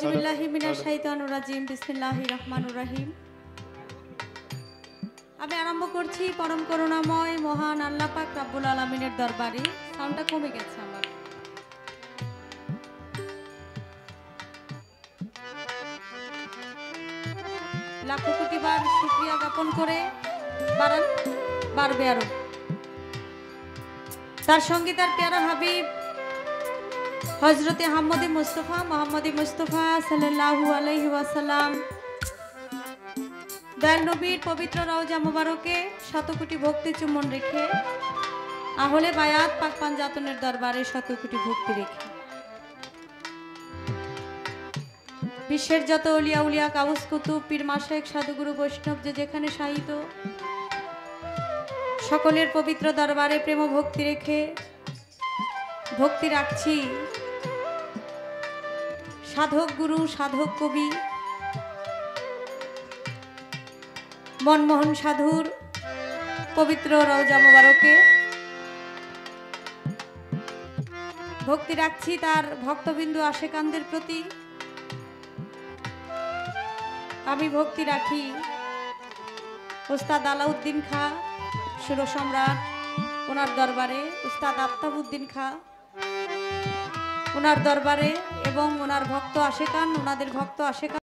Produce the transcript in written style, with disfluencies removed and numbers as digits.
আউযুবিল্লাহি মিনাশ শাইতানির রাজিম। বিসমিল্লাহির রহমানির রহিম। আমি আরম্ভ করছি পরম করুণাময় মহান আল্লাহ পাক রব্বুল আলামিনের দরবারে। সাউন্ডটা কমে গেছে আমার। লাখো কোটি বার শুকরিয়া জ্ঞাপন করে বাড়বে আরো। তার সঙ্গে তার প্যারা হাবিব হযরতে মুহাম্মদী মুস্তাফা সাল্লাল্লাহু আলাইহি ওয়াসাল্লাম দয়াল নবীর পবিত্র রওজা মুবারকে শত কোটি ভক্তি চুম্বন রেখে আহলে বায়াত পাক পাঞ্জাতনের দরবারে শত কোটি ভক্তি রেখে বিশ্বের যত আউলিয়া উলিয়া কাউস কুতুব পীর মাশায়েখ সাধুগুরু বৈষ্ণব যে যেখানে শায়িত সকলের পবিত্র দরবারে প্রেম ভক্তি রেখে ভক্তি রাখছি সাধক গুরু সাধক কবি মনমোহন সাধুর পবিত্র রওজা মুবারকে ভক্তি রাখছি তার ভক্তবিন্দু আশেকানদের প্রতি। আমি ভক্তি রাখি উস্তাদ আলাউদ্দিন খা সুর সম্রাট ওনার দরবারে, উস্তাদ আফতাবউদ্দিন খা ওনার দরবারে এবং ওনার ভক্ত আশেকান, ওনাদের ভক্ত আশেকান।